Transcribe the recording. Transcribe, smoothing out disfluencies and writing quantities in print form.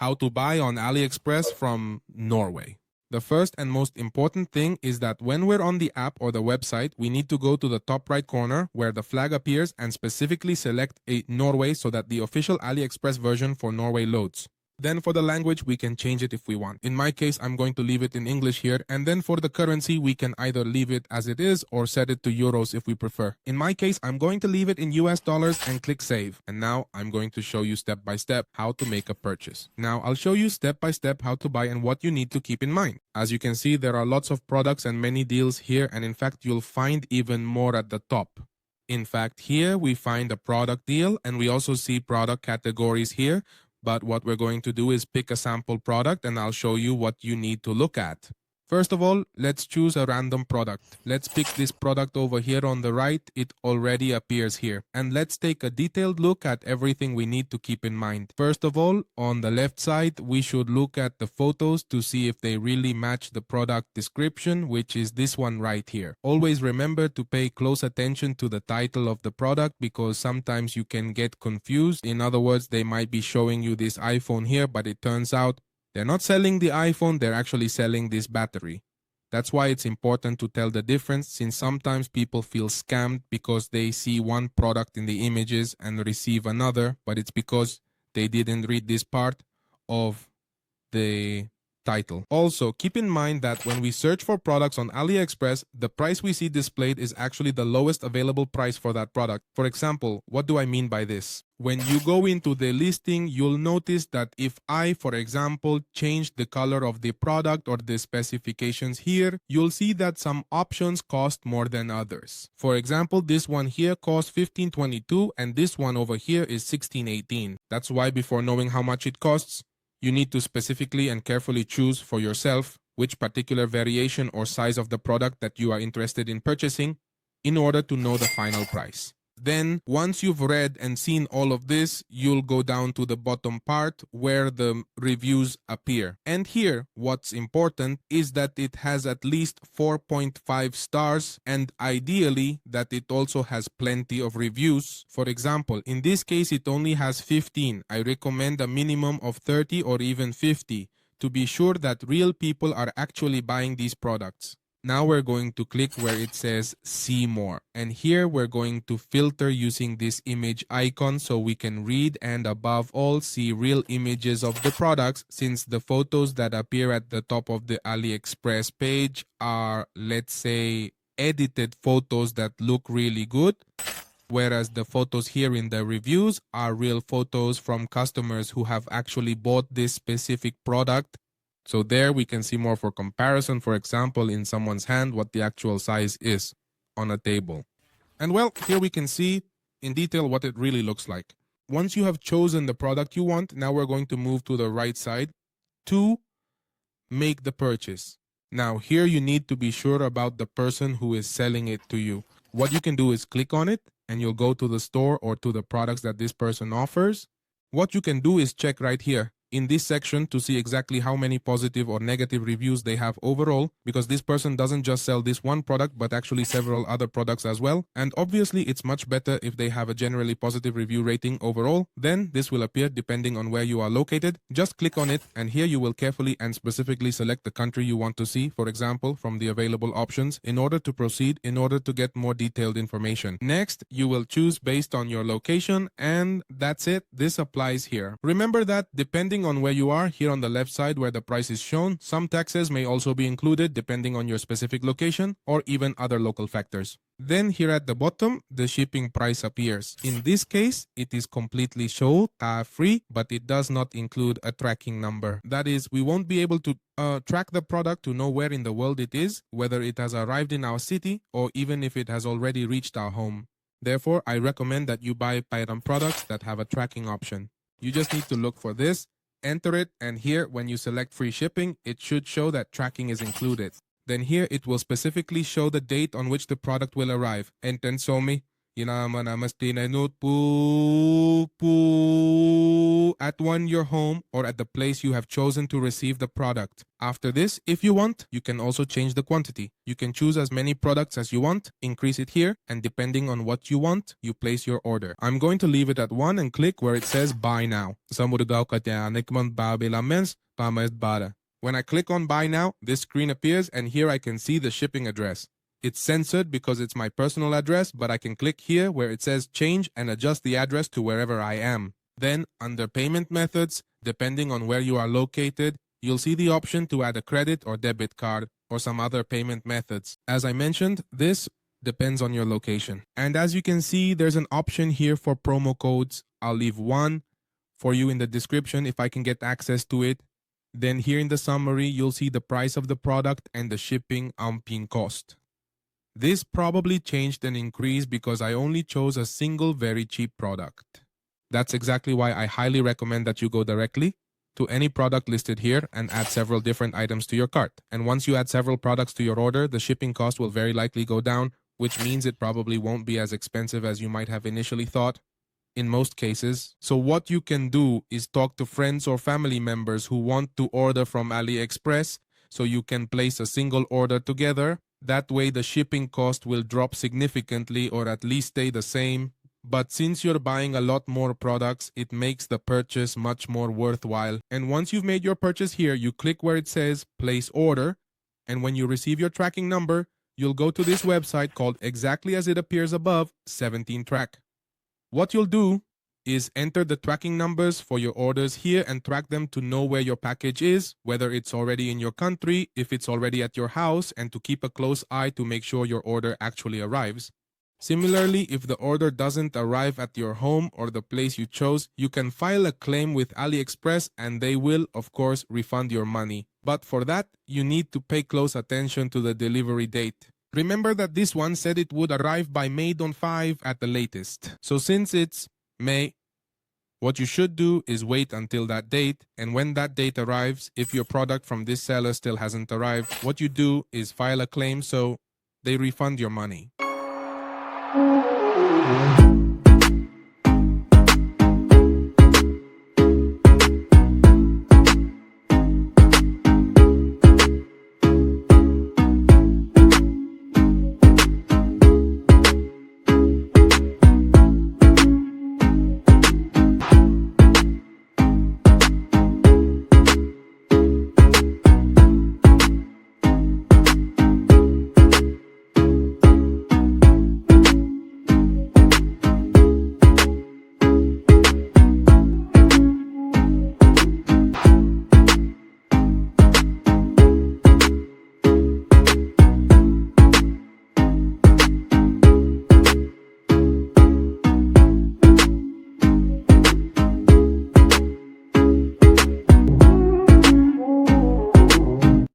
How to buy on AliExpress from Norway. The first and most important thing is that when we're on the app or the website, we need to go to the top right corner where the flag appears and specifically select a Norway so that the official AliExpress version for Norway loads. Then for the language, we can change it if we want. In my case, I'm going to leave it in English here. And then for the currency, we can either leave it as it is or set it to euros if we prefer. In my case, I'm going to leave it in US dollars and click save. And now I'm going to show you step by step how to make a purchase. Now I'll show you step by step how to buy and what you need to keep in mind. As you can see, there are lots of products and many deals here. And in fact, you'll find even more at the top. In fact, here we find a product deal and we also see product categories here. But what we're going to do is pick a sample product and I'll show you what you need to look at. First of all, let's choose a random product. Let's pick this product over here on the right. It already appears here. And let's take a detailed look at everything we need to keep in mind. First of all, on the left side, we should look at the photos to see if they really match the product description, which is this one right here. Always remember to pay close attention to the title of the product because sometimes you can get confused. In other words, they might be showing you this iPhone here, but it turns out they're not selling the iPhone, they're actually selling this battery. That's why it's important to tell the difference, since sometimes people feel scammed because they see one product in the images and receive another, but it's because they didn't read this part of the title. Also, keep in mind that when we search for products on AliExpress, the price we see displayed is actually the lowest available price for that product. For example, what do I mean by this? When you go into the listing, you'll notice that if I, for example, change the color of the product or the specifications here, you'll see that some options cost more than others. For example, this one here costs $15.22 and this one over here is $16.18. That's why before knowing how much it costs, you need to specifically and carefully choose for yourself which particular variation or size of the product that you are interested in purchasing in order to know the final price. Then, once you've read and seen all of this, you'll go down to the bottom part where the reviews appear. And here, what's important is that it has at least 4.5 stars and ideally that it also has plenty of reviews. For example, in this case, it only has 15. I recommend a minimum of 30 or even 50 to be sure that real people are actually buying these products. Now we're going to click where it says see more, and here we're going to filter using this image icon so we can read and above all see real images of the products, since the photos that appear at the top of the AliExpress page are, let's say, edited photos that look really good, whereas the photos here in the reviews are real photos from customers who have actually bought this specific product. So there we can see more for comparison, for example, in someone's hand, what the actual size is on a table. And well, here we can see in detail what it really looks like. Once you have chosen the product you want, now we're going to move to the right side to make the purchase. Now here you need to be sure about the person who is selling it to you. What you can do is click on it and you'll go to the store or to the products that this person offers. What you can do is check right here in this section to see exactly how many positive or negative reviews they have overall, because this person doesn't just sell this one product but actually several other products as well. And obviously it's much better if they have a generally positive review rating overall. Then this will appear depending on where you are located. Just click on it and here you will carefully and specifically select the country you want to see, for example, from the available options in order to proceed, in order to get more detailed information. Next, you will choose based on your location, and that's it. This applies here. Remember that depending on where you are, here on the left side where the price is shown, some taxes may also be included depending on your specific location or even other local factors. Then here at the bottom, the shipping price appears. In this case, it is completely shown free, but it does not include a tracking number. That is, we won't be able to track the product to know where in the world it is, whether it has arrived in our city or even if it has already reached our home. Therefore, I recommend that you buy Pyram products that have a tracking option. You just need to look for this, enter it, and here when you select free shipping, it should show that tracking is included. Then here it will specifically show the date on which the product will arrive. Enten Somi. Yun na mas tinanot po at your home or at the place you have chosen to receive the product. After this, if you want, you can also change the quantity. You can choose as many products as you want, increase it here, and depending on what you want, you place your order. I'm going to leave it at 1 and click where it says buy now. When I click on buy now, this screen appears and here I can see the shipping address. It's censored because it's my personal address, but I can click here where it says change and adjust the address to wherever I am. Then, under payment methods, depending on where you are located, you'll see the option to add a credit or debit card or some other payment methods. As I mentioned, this depends on your location. And as you can see, there's an option here for promo codes. I'll leave one for you in the description if I can get access to it. Then here in the summary, you'll see the price of the product and the shipping amping cost. This probably changed and increased because I only chose a single very cheap product. That's exactly why I highly recommend that you go directly to any product listed here and add several different items to your cart. And once you add several products to your order, the shipping cost will very likely go down, which means it probably won't be as expensive as you might have initially thought in most cases. So what you can do is talk to friends or family members who want to order from AliExpress so you can place a single order together. That way the shipping cost will drop significantly or at least stay the same. But since you're buying a lot more products, it makes the purchase much more worthwhile. And once you've made your purchase here, you click where it says place order. And when you receive your tracking number, you'll go to this website called exactly as it appears above, 17 Track. What you'll do is enter the tracking numbers for your orders here and track them to know where your package is, whether it's already in your country, if it's already at your house, and to keep a close eye to make sure your order actually arrives. Similarly, if the order doesn't arrive at your home or the place you chose, you can file a claim with AliExpress and they will, of course, refund your money. But for that, you need to pay close attention to the delivery date. Remember that this one said it would arrive by May 5 at the latest. So since it's May, what you should do is wait until that date, and when that date arrives, if your product from this seller still hasn't arrived, what you do is file a claim so they refund your money.